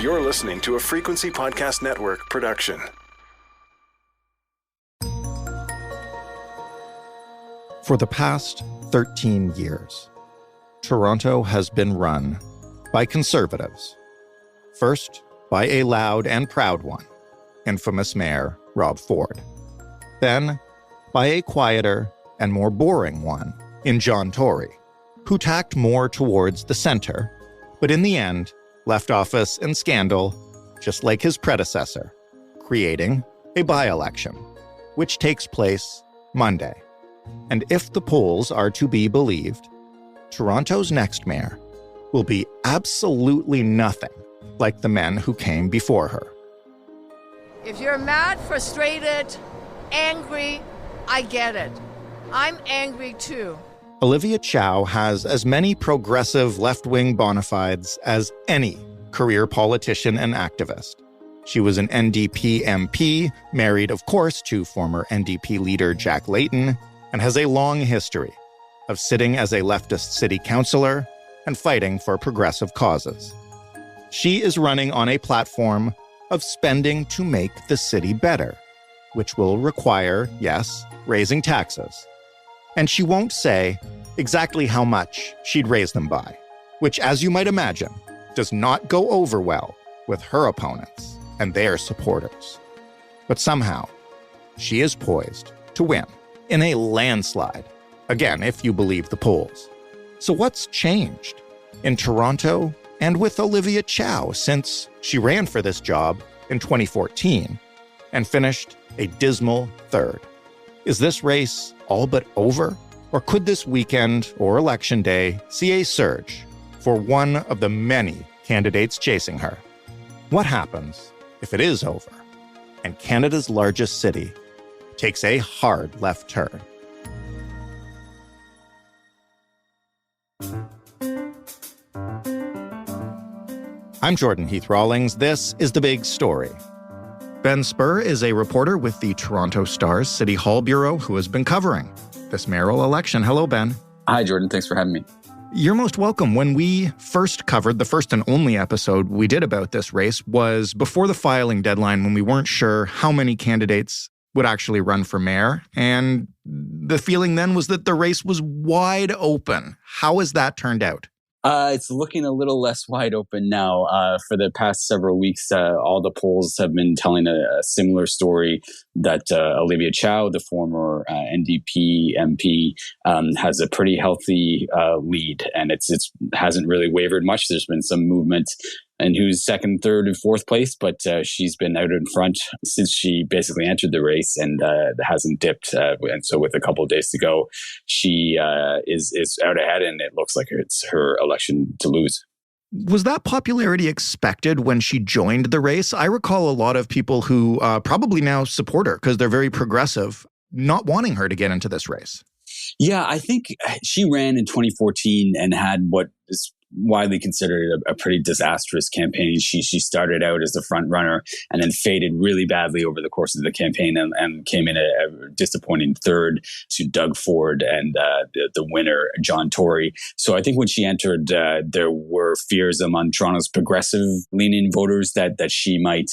You're listening to a Frequency Podcast Network production. For the past 13 years, Toronto has been run by conservatives. First, by a loud and proud one, infamous Mayor Rob Ford. Then, by a quieter and more boring one in John Tory, who tacked more towards the center, but in the end, left office in scandal, just like his predecessor, creating a by-election, which takes place Monday. And if the polls are to be believed, Toronto's next mayor will be absolutely nothing like the men who came before her. If you're mad, frustrated, angry, I get it. I'm angry too. Olivia Chow has as many progressive left-wing bona fides as any career politician and activist. She was an NDP MP, married, of course, to former NDP leader Jack Layton, and has a long history of sitting as a leftist city councillor and fighting for progressive causes. She is running on a platform of spending to make the city better, which will require, yes, raising taxes. And she won't say exactly how much she'd raise them by, which, as you might imagine, does not go over well with her opponents and their supporters. But somehow, she is poised to win in a landslide, again, if you believe the polls. So what's changed in Toronto and with Olivia Chow since she ran for this job in 2014 and finished a dismal third? Is this race all but over? Or could this weekend or election day see a surge for one of the many candidates chasing her? What happens if it is over and Canada's largest city takes a hard left turn? I'm Jordan Heath Rawlings. This is The Big Story. Ben Spur is a reporter with the Toronto Star's City Hall Bureau who has been covering this mayoral election. Hello, Ben. Hi, Jordan. Thanks for having me. You're most welcome. When we first covered, the first and only episode we did about this race was before the filing deadline, when we weren't sure how many candidates would actually run for mayor. And the feeling then was that the race was wide open. How has that turned out? It's looking a little less wide open now. For the past several weeks, all the polls have been telling a similar story that Olivia Chow, the former NDP MP, has a pretty healthy lead, and it hasn't really wavered much. There's been some movement in who's second, third, and fourth place, but she's been out in front since she basically entered the race and hasn't dipped. And so with a couple of days to go, she is out ahead, and it looks like it's her election to lose. Was that popularity expected when she joined the race? I recall a lot of people who probably now support her because they're very progressive, not wanting her to get into this race. Yeah, I think she ran in 2014 and had what is widely considered a pretty disastrous campaign. She started out as the front runner and then faded really badly over the course of the campaign and came in a disappointing third to Doug Ford and the winner, John Tory. So I think when she entered, there were fears among Toronto's progressive-leaning voters that she might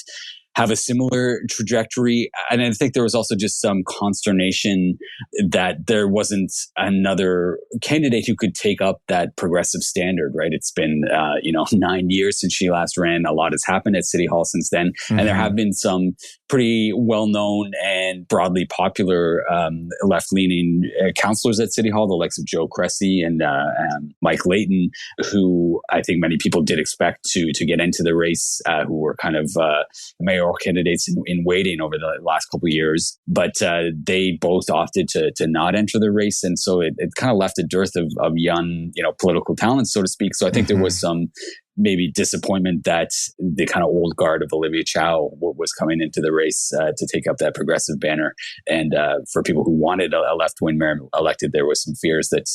have a similar trajectory. And I think there was also just some consternation that there wasn't another candidate who could take up that progressive standard, right? It's been, 9 years since she last ran. A lot has happened at City Hall since then. Mm-hmm. And there have been some pretty well-known and broadly popular left-leaning councillors at City Hall, the likes of Joe Cressy and Mike Layton, who I think many people did expect to get into the race, who were kind of mayoral candidates in waiting over the last couple of years. But they both opted to not enter the race. And so it kind of left a dearth of young, political talent, so to speak. So I think there was some maybe disappointment that the kind of old guard of Olivia Chow was coming into the race to take up that progressive banner. And for people who wanted a left-wing mayor elected, there was some fears that,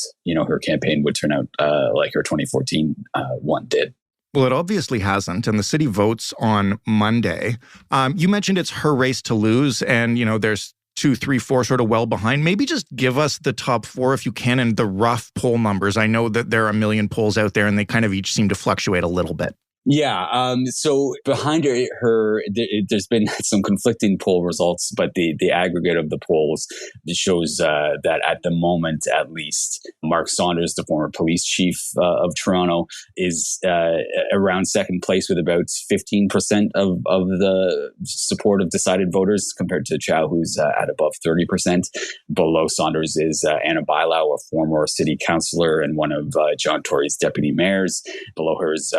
her campaign would turn out like her 2014 one did. Well, it obviously hasn't, and the city votes on Monday. You mentioned it's her race to lose, and, there's 2, 3, 4 sort of well behind. Maybe just give us the top 4 if you can and the rough poll numbers. I know that there are a million polls out there and they kind of each seem to fluctuate a little bit. Yeah. So behind her, there's been some conflicting poll results, but the aggregate of the polls shows that at the moment, at least, Mark Saunders, the former police chief of Toronto, is around second place with about 15% of the support of decided voters, compared to Chow, who's at above 30%. Below Saunders is Anna Bailau, a former city councillor and one of John Tory's deputy mayors. Below her is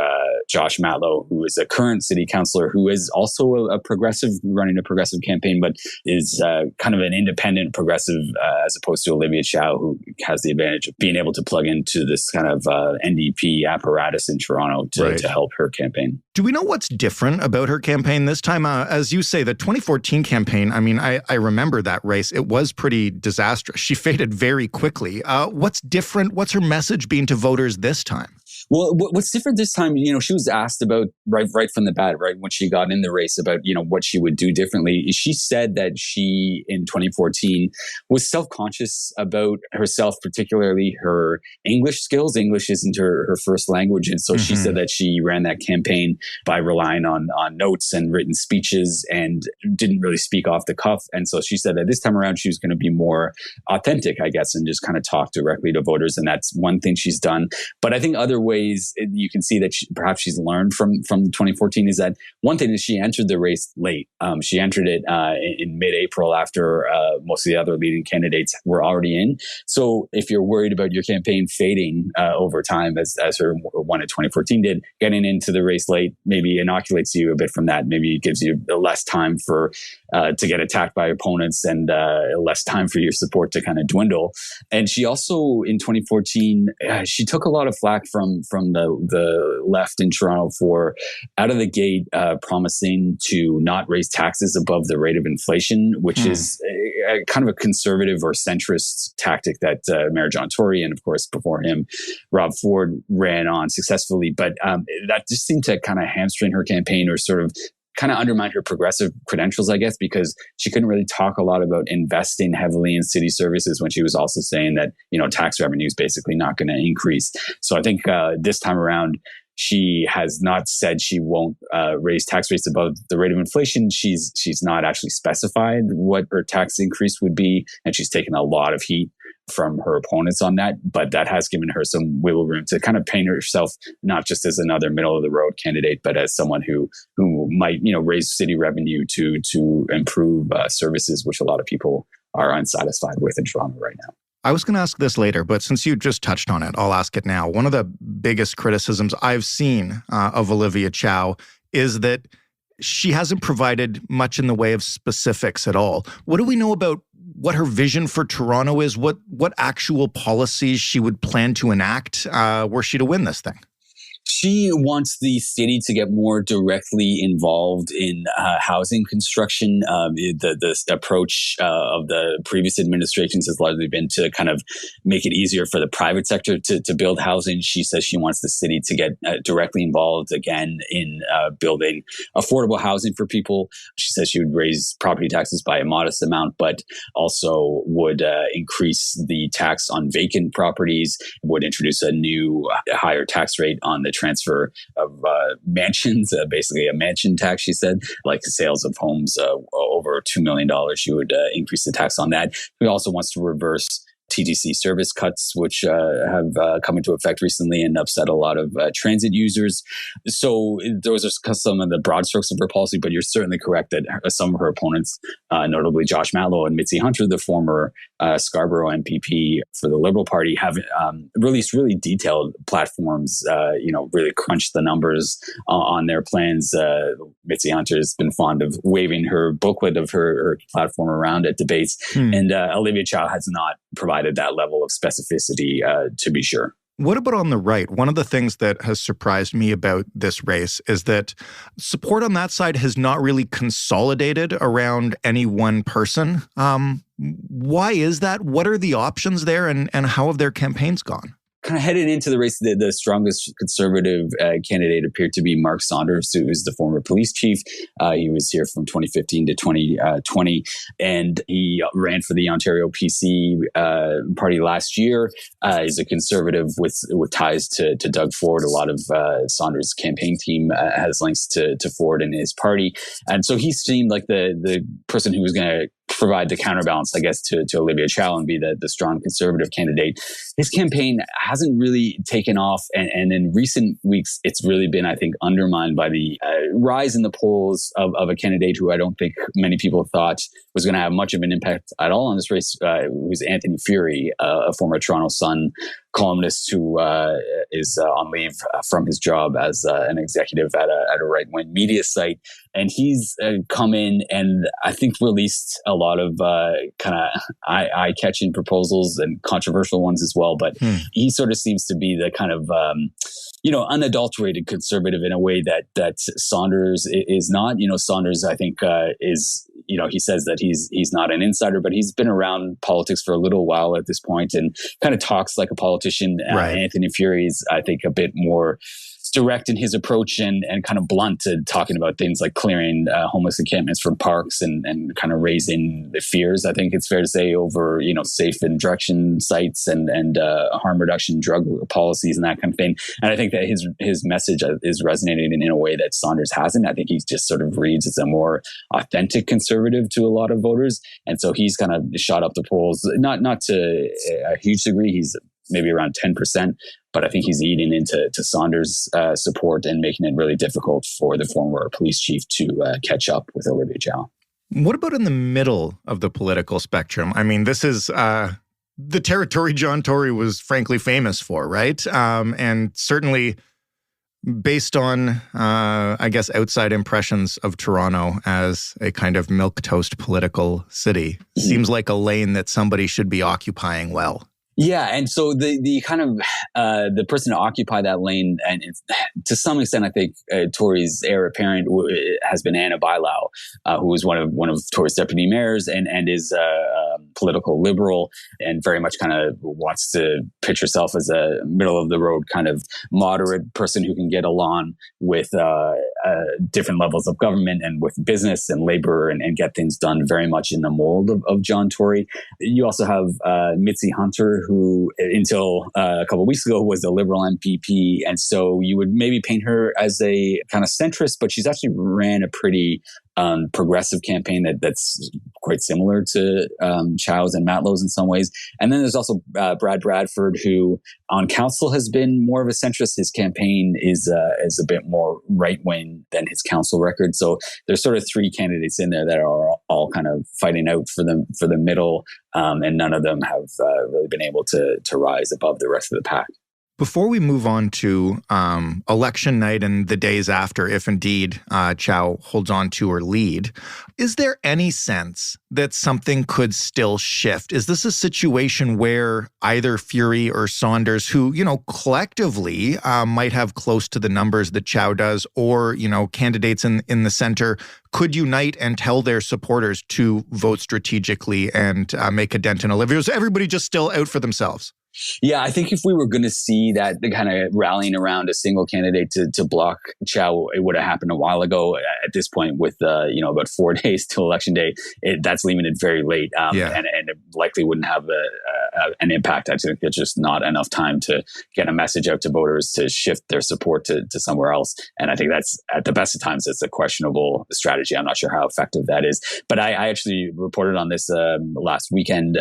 Josh Matlow, who is a current city councillor, who is also a progressive, running a progressive campaign, but is kind of an independent progressive, as opposed to Olivia Chow, who has the advantage of being able to plug into this kind of NDP apparatus in Toronto to help her campaign. Do we know what's different about her campaign this time? As you say, the 2014 campaign, I mean, I remember that race. It was pretty disastrous. She faded very quickly. What's different? What's her message being to voters this time? Well, what's different this time, she was asked about right from the bat, right, when she got in the race about, what she would do differently. She said that she, in 2014, was self-conscious about herself, particularly her English skills. English isn't her first language. And so she said that she ran that campaign by relying on notes and written speeches and didn't really speak off the cuff. And so she said that this time around, she was going to be more authentic, I guess, and just kind of talk directly to voters. And that's one thing she's done. But I think other ways you can see that perhaps she's learned from 2014 is that one thing is she entered the race late. She entered it in mid-April after most of the other leading candidates were already in. So if you're worried about your campaign fading over time, as her one in 2014 did, getting into the race late maybe inoculates you a bit from that. Maybe it gives you less time to get attacked by opponents and less time for your support to kind of dwindle. And she also, in 2014, she took a lot of flack from the left in Toronto for out of the gate promising to not raise taxes above the rate of inflation, which is a kind of a conservative or centrist tactic that Mayor John Tory and, of course, before him, Rob Ford ran on successfully. But that just seemed to kind of hamstring her campaign, or sort of kind of undermined her progressive credentials, I guess, because she couldn't really talk a lot about investing heavily in city services when she was also saying that, tax revenue is basically not going to increase. So I think this time around, she has not said she won't raise tax rates above the rate of inflation. She's not actually specified what her tax increase would be, and she's taken a lot of heat from her opponents on that, but that has given her some wiggle room to kind of paint herself not just as another middle of the road candidate, but as someone who might raise city revenue to improve services, which a lot of people are unsatisfied with in Toronto right now. I was going to ask this later, but since you just touched on it, I'll ask it now. One of the biggest criticisms I've seen of Olivia Chow is that she hasn't provided much in the way of specifics at all. What do we know about what her vision for Toronto is? What actual policies she would plan to enact were she to win this thing? She wants the city to get more directly involved in housing construction. The approach of the previous administrations has largely been to kind of make it easier for the private sector to build housing. She says she wants the city to get directly involved again in building affordable housing for people. She says she would raise property taxes by a modest amount, but also would increase the tax on vacant properties, would introduce a new higher tax rate on the transfer of mansions, basically a mansion tax, she said, like sales of homes over $2 million. She would increase the tax on that. She also wants to reverse TTC service cuts, which have come into effect recently and upset a lot of transit users. So those are some of the broad strokes of her policy, but you're certainly correct that some of her opponents, notably Josh Matlow and Mitzi Hunter, the former Scarborough MPP for the Liberal Party, have released really detailed platforms, really crunched the numbers on their plans. Mitzi Hunter has been fond of waving her booklet of her platform around at debates, and Olivia Chow has not provided that level of specificity, to be sure. What about on the right? One of the things that has surprised me about this race is that support on that side has not really consolidated around any one person. Why is that? What are the options there, and how have their campaigns gone? kind of headed into the race, the strongest Conservative candidate appeared to be Mark Saunders, who is the former police chief. He was here from 2015 to 2020, and he ran for the Ontario PC party last year. He's a Conservative with ties to Doug Ford. A lot of Saunders' campaign team has links to Ford and his party. And so he seemed like the person who was going to provide the counterbalance, I guess, to Olivia Chow and be the strong Conservative candidate. His campaign hasn't really taken off. And in recent weeks, it's really been, I think, undermined by the rise in the polls of a candidate who I don't think many people thought was going to have much of an impact at all on this race, was Anthony Furey, a former Toronto Sun columnist who is on leave from his job as an executive at a right-wing media site. And he's come in and I think released a lot of kind of eye-catching proposals and controversial ones as well. But he sort of seems to be the kind of unadulterated Conservative in a way that Saunders is not. Saunders, I think, is, he says that he's not an insider, but he's been around politics for a little while at this point and kind of talks like a politician. Right. Anthony Furey is, I think, a bit more direct in his approach and kind of blunt to talking about things like clearing homeless encampments from parks and kind of raising the fears, I think it's fair to say, over, safe injection sites and harm reduction drug policies and that kind of thing. And I think that his message is resonating in a way that Saunders hasn't. I think he just sort of reads as a more authentic Conservative to a lot of voters. And so he's kind of shot up the polls, not to a huge degree. He's maybe around 10%, but I think he's eating into Saunders' support and making it really difficult for the former police chief to catch up with Olivia Chow. What about in the middle of the political spectrum? I mean, this is the territory John Tory was frankly famous for, right? And certainly based on, I guess, outside impressions of Toronto as a kind of milquetoast political city, seems like a lane that somebody should be occupying well. Yeah, and so the kind of the person to occupy that lane, and to some extent, I think Tory's heir apparent has been Anna Bailau, who was one of Tory's deputy mayors and is political liberal and very much kind of wants to pitch herself as a middle of the road kind of moderate person who can get along with different levels of government and with business and labor and get things done very much in the mold of John Tory. You also have Mitzi Hunter, who until a couple of weeks ago was a Liberal MPP. And so you would maybe paint her as a kind of centrist, but she's actually ran a pretty progressive campaign that's quite similar to Chow's and Matlow's in some ways. And then there's also Brad Bradford, who on council has been more of a centrist. His campaign is a bit more right-wing than his council record. So there's sort of three candidates in there that are all kind of fighting out for the middle, and none of them have really been able to rise above the rest of the pack. Before we move on to election night and the days after, if indeed Chow holds on to her lead, is there any sense that something could still shift? Is this a situation where either Furey or Saunders, who, collectively might have close to the numbers that Chow does, or, candidates in the center, could unite and tell their supporters to vote strategically and make a dent in Olivia? Is everybody just still out for themselves? Yeah, I think if we were going to see that the kind of rallying around a single candidate to block Chow, it would have happened a while ago. At this point, with about 4 days till election day, that's leaving it very late, and it likely wouldn't have an impact. I think there's just not enough time to get a message out to voters to shift their support to somewhere else. And I think that's, at the best of times, it's a questionable strategy. I'm not sure how effective that is. But I actually reported on this last weekend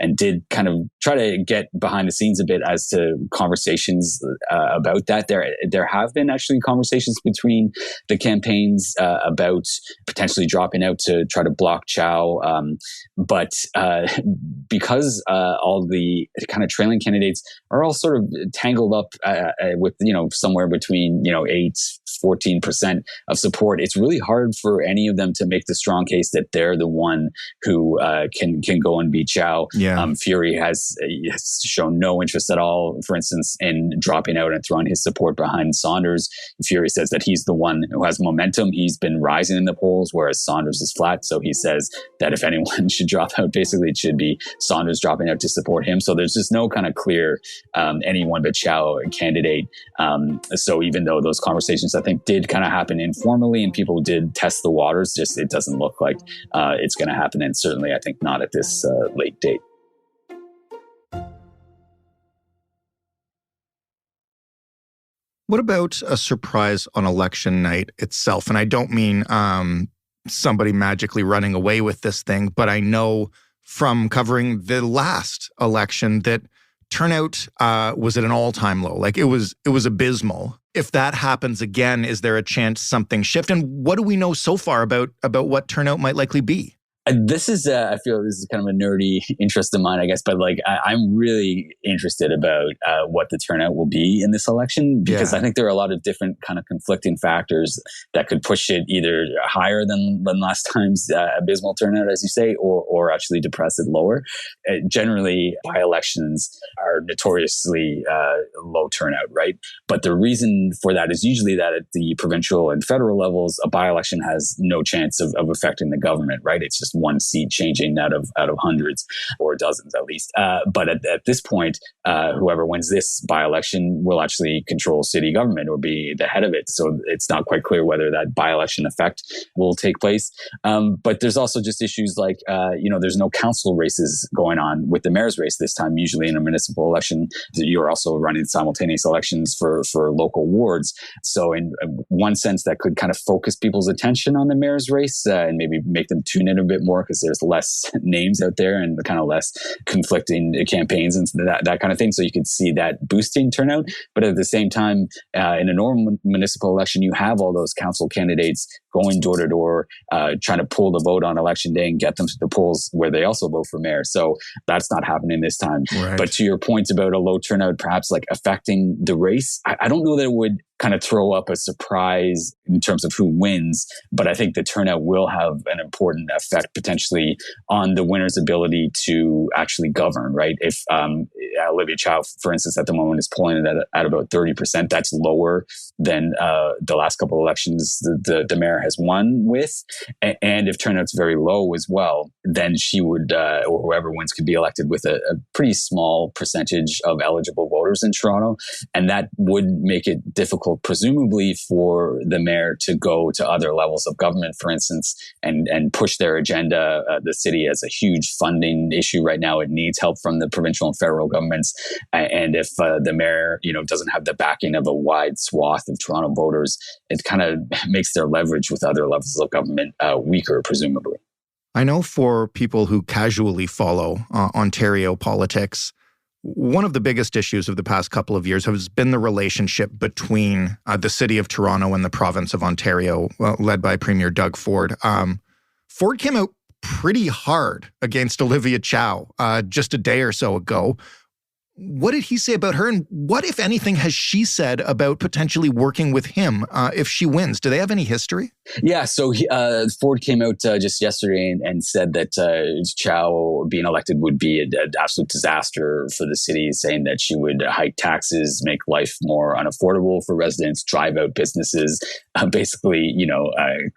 and did kind of try to get behind the scenes a bit as to conversations about that. There have been actually conversations between the campaigns about potentially dropping out to try to block Chow. But because all the kind of trailing candidates are all sort of tangled up with, somewhere between, 8-14% of support, it's really hard for any of them to make the strong case that they're the one who can go and beat Chow. Yeah. Furey has shown no interest at all, for instance, in dropping out and throwing his support behind Saunders. Furey says that he's the one who has momentum. He's been rising in the polls polls, whereas Saunders is flat. So he says that if anyone should drop out, basically it should be Saunders dropping out to support him. So there's just no kind of clear anyone but Chow candidate. So even though those conversations, I think, did kind of happen informally and people did test the waters, just it doesn't look like it's going to happen. And certainly, I think, not at this late date. What about a surprise on election night itself? And I don't mean somebody magically running away with this thing, but I know from covering the last election that turnout was at an all-time low. Like it was abysmal. If that happens again, is there a chance something shifts? And what do we know so far about what turnout might likely be? This is, I feel this is kind of a nerdy interest of mine, I guess, but like I'm really interested about what the turnout will be in this election, because I think there are a lot of different kind of conflicting factors that could push it either higher than last time's abysmal turnout, as you say, or actually depress it lower. Generally, by-elections are notoriously low turnout, right? But the reason for that is usually that at the provincial and federal levels, a by-election has no chance of affecting the government, right? It's just one seat changing out of hundreds or dozens at least. But at this point, whoever wins this by-election will actually control city government or be the head of it. So it's not quite clear whether that by-election effect will take place. But there's also just issues like, there's no council races going on with the mayor's race this time. Usually in a municipal election, you're also running simultaneous elections for local wards. So in one sense, that could kind of focus people's attention on the mayor's race and maybe make them tune in a bit more because there's less names out there and kind of less conflicting campaigns and that kind of thing. So you could see that boosting turnout. But at the same time, in a normal municipal election, you have all those council candidates going door to door, trying to pull the vote on election day and get them to the polls where they also vote for mayor. So that's not happening this time. Right. But to your point about a low turnout, perhaps like affecting the race, I don't know that it would kind of throw up a surprise in terms of who wins, but I think the turnout will have an important effect potentially on the winner's ability to actually govern, right? If Olivia Chow, for instance, at the moment is polling at about 30%, that's lower than the last couple of elections the mayor has won with. And if turnout's very low as well, then she would, or whoever wins could be elected with a pretty small percentage of eligible voters in Toronto. And that would make it difficult, presumably, for the mayor to go to other levels of government, for instance, and push their agenda. The city has a huge funding issue right now. It needs help from the provincial and federal governments. And if the mayor, doesn't have the backing of a wide swath of Toronto voters, it kind of makes their leverage with other levels of government weaker, presumably. I know for people who casually follow Ontario politics, one of the biggest issues of the past couple of years has been the relationship between the city of Toronto and the province of Ontario, led by Premier Doug Ford. Ford came out pretty hard against Olivia Chow just a day or so ago. What did he say about her? And what, if anything, has she said about potentially working with him if she wins? Do they have any history? Yeah, so Ford came out just yesterday and said that Chow being elected would be an absolute disaster for the city, saying that she would hike taxes, make life more unaffordable for residents, drive out businesses, basically,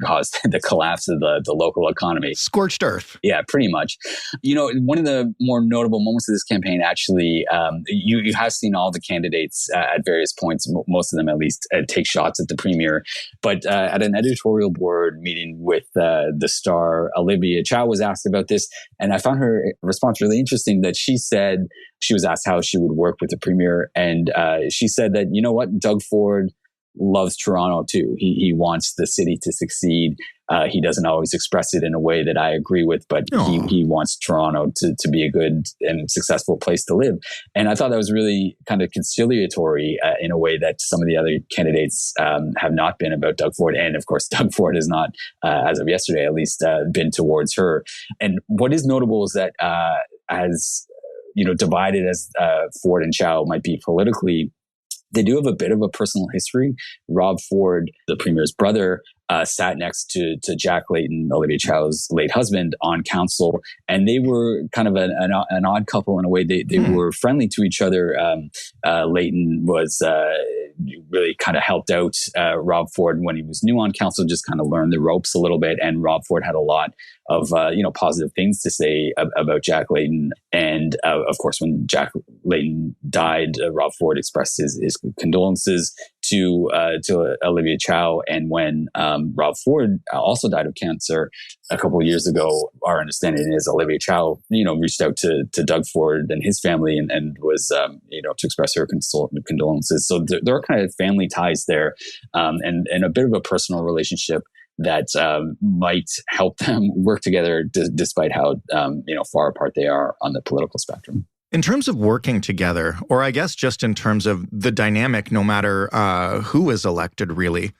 cause the collapse of the local economy. Scorched earth. Yeah, pretty much. One of the more notable moments of this campaign, actually, you have seen all the candidates at various points, most of them at least, take shots at the premier. But at an editorial board meeting with the Star, Olivia Chow was asked about this. And I found her response really interesting, that she said, she was asked how she would work with the premier. And she said that, you know what, Doug Ford loves Toronto too. He wants the city to succeed. He doesn't always express it in a way that I agree with, but he wants Toronto to be a good and successful place to live. And I thought that was really kind of conciliatory in a way that some of the other candidates have not been about Doug Ford. And of course, Doug Ford has not, as of yesterday at least, been towards her. And what is notable is that as divided as Ford and Chow might be politically, they do have a bit of a personal history. Rob Ford, the premier's brother, sat next to Jack Layton, Olivia Chow's late husband, on council, and they were kind of an odd couple in a way. They were friendly to each other. Layton was really kind of helped out Rob Ford when he was new on council, just kind of learned the ropes a little bit. And Rob Ford had a lot of positive things to say about Jack Layton. And of course, when Jack Layton died, Rob Ford expressed his condolences to Olivia Chow. And when Rob Ford also died of cancer a couple of years ago, our understanding is Olivia Chow, reached out to Doug Ford and his family and was, to express her condolences. So there are kind of family ties there, and a bit of a personal relationship that might help them work together despite how far apart they are on the political spectrum. In terms of working together, or I guess just in terms of the dynamic, no matter who is elected, really,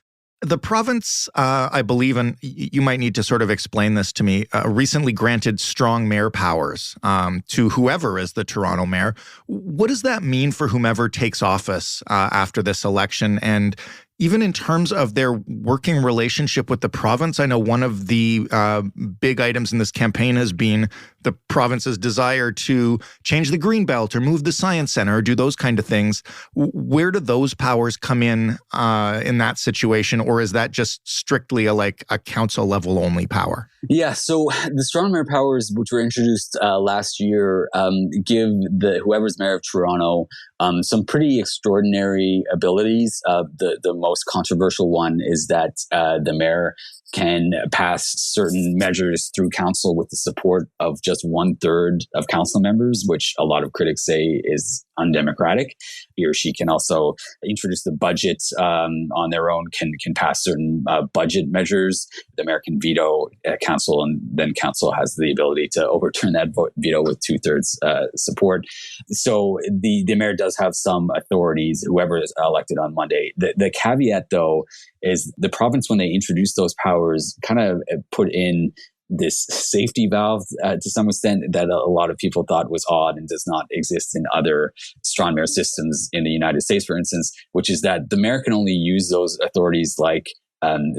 the province, I believe, and you might need to sort of explain this to me, recently granted strong mayor powers to whoever is the Toronto mayor. What does that mean for whomever takes office after this election? And even in terms of their working relationship with the province, I know one of the big items in this campaign has been the province's desire to change the Greenbelt or move the Science Center or do those kind of things. Where do those powers come in that situation? Or is that just strictly a council level only power? Yeah, so the strong mayor powers, which were introduced last year, give whoever's mayor of Toronto some pretty extraordinary abilities. The most controversial one is that the mayor can pass certain measures through council with the support of just 1/3 of council members, which a lot of critics say is undemocratic. He or she can also introduce the budget on their own, can pass certain budget measures. The mayor can veto council, and then council has the ability to overturn that veto with 2/3 support. So the mayor does have some authorities, whoever is elected on Monday. The caveat, though, is the province, when they introduced those powers, kind of put in this safety valve to some extent that a lot of people thought was odd and does not exist in other strong mayor systems in the United States, for instance, which is that the mayor can only use those authorities like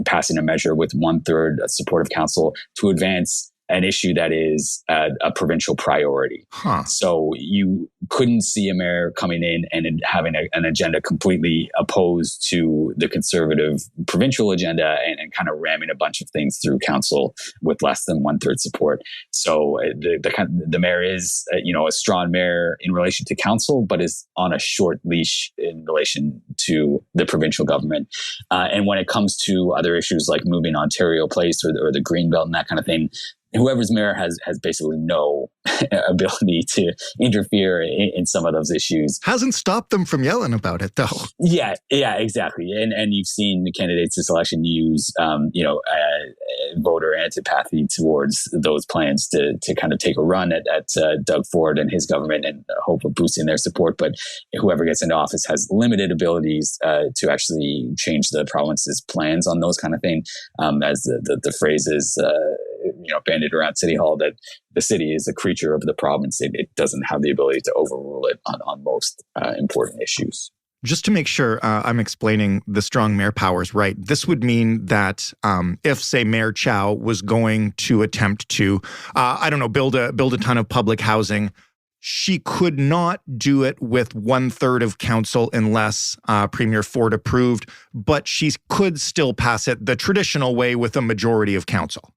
passing a measure with 1/3 support of council to advance an issue that is a provincial priority. So you couldn't see a mayor coming in and having an agenda completely opposed to the conservative provincial agenda and kind of ramming a bunch of things through council with less than 1/3 support. So the mayor is, a strong mayor in relation to council, but is on a short leash in relation to the provincial government. And when it comes to other issues like moving Ontario Place or the Greenbelt and that kind of thing, whoever's mayor has basically no ability to interfere in some of those issues. Hasn't stopped them from yelling about it, though. Yeah, exactly. And you've seen the candidates this election use, voter antipathy towards those plans to kind of take a run at Doug Ford and his government and hope of boosting their support. But whoever gets into office has limited abilities to actually change the province's plans on those kind of things. As the phrase is, bandied around City Hall, that the city is a creature of the province. It doesn't have the ability to overrule it on most important issues. Just to make sure I'm explaining the strong mayor powers right, this would mean that if, say, Mayor Chow was going to attempt to, build a ton of public housing, she could not do it with 1/3 of council unless Premier Ford approved, but she could still pass it the traditional way with a majority of council.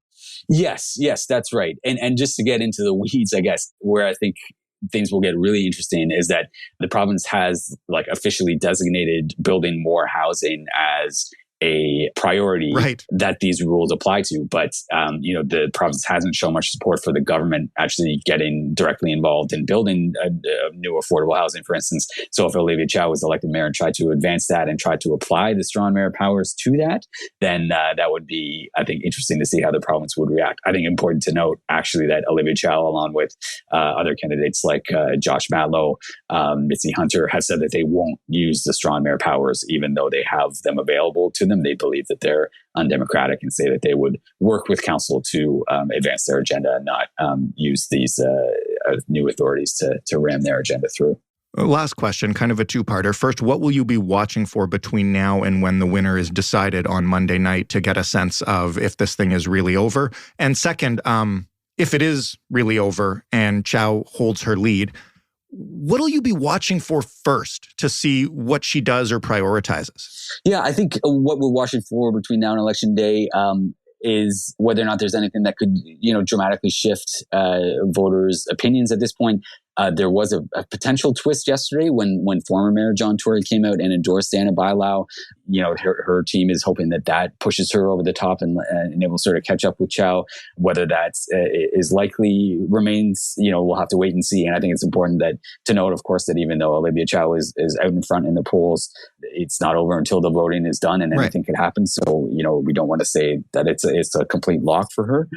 Yes, that's right. And just to get into the weeds, I guess, where I think things will get really interesting is that the province has officially designated building more housing as a priority that these rules apply to. But, the province hasn't shown much support for the government actually getting directly involved in building new affordable housing, for instance. So if Olivia Chow was elected mayor and tried to advance that and tried to apply the strong mayor powers to that, then that would be, I think, interesting to see how the province would react. I think important to note, actually, that Olivia Chow, along with other candidates like Josh Matlow, Mitzi Hunter, have said that they won't use the strong mayor powers, even though they have them available to them. They believe that they're undemocratic and say that they would work with council to advance their agenda and not use these new authorities to ram their agenda through. Last question, kind of a two-parter. First, what will you be watching for between now and when the winner is decided on Monday night to get a sense of if this thing is really over? And second, if it is really over and Chow holds her lead, What'll you be watching for first to see what she does or prioritizes? Yeah, I think what we're watching for between now and Election Day is whether or not there's anything that could, dramatically shift voters' opinions at this point. There was a potential twist yesterday when former Mayor John Tory came out and endorsed the anti-bylaw. Her team is hoping that pushes her over the top and able to sort of catch up with Chow. Whether that is likely remains, we'll have to wait and see. And I think it's important to note, of course, that even though Olivia Chow is out in front in the polls, it's not over until the voting is done and anything could happen. So, we don't want to say that it's a complete lock for her.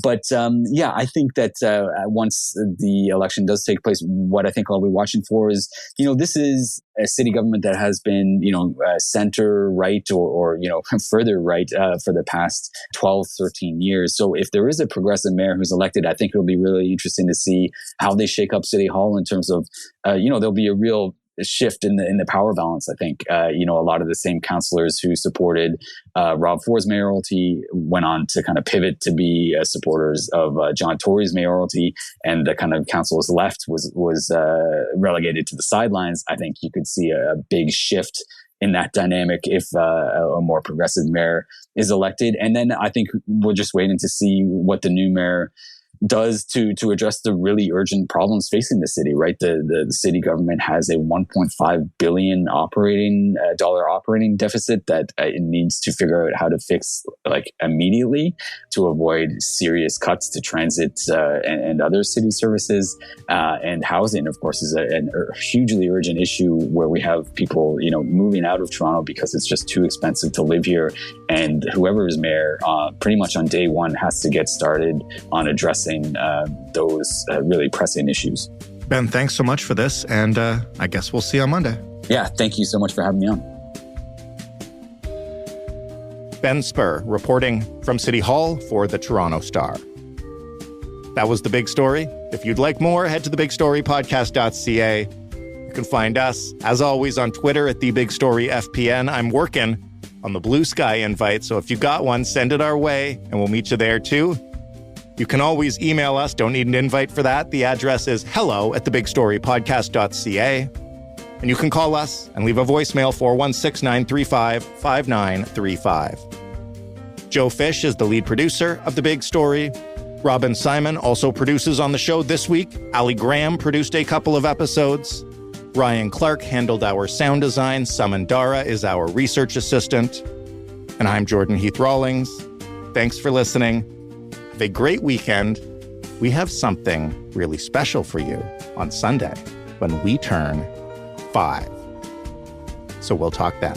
But I think that once the election does take place, what I think I'll be watching for is, this is a city government that has been, center right or further right for the past 12, 13 years. So if there is a progressive mayor who's elected, I think it'll be really interesting to see how they shake up City Hall in terms of, there'll be a real shift in the power balance. I think, a lot of the same councillors who supported Rob Ford's mayoralty went on to kind of pivot to be supporters of John Tory's mayoralty, and the kind of councillors left was relegated to the sidelines. I think you could see a big shift in that dynamic if a more progressive mayor is elected. And then I think we're just waiting to see what the new mayor does to address the really urgent problems facing the city, right? The city government has a $1.5 billion operating deficit that it needs to figure out how to fix immediately to avoid serious cuts to transit and other city services. And housing, of course, is a hugely urgent issue where we have people, moving out of Toronto because it's just too expensive to live here. And whoever is mayor, pretty much on day one has to get started on addressing those really pressing issues. Ben, thanks so much for this, and I guess we'll see you on Monday. Yeah, thank you so much for having me on. Ben Spur, reporting from City Hall for the Toronto Star. That was The Big Story. If you'd like more, head to thebigstorypodcast.ca. You can find us, as always, on Twitter at TheBigStoryFPN. I'm working on the Blue Sky invite, so if you got one, send it our way, and we'll meet you there too. You can always email us. Don't need an invite for that. The address is hello@thebigstorypodcast.ca. And you can call us and leave a voicemail, 416-935-5935. Joe Fish is the lead producer of The Big Story. Robin Simon also produces on the show this week. Ali Graham produced a couple of episodes. Ryan Clark handled our sound design. Suman Dara is our research assistant. And I'm Jordan Heath Rawlings. Thanks for listening. Have a great weekend. We have something really special for you on Sunday when we turn 5. So we'll talk then.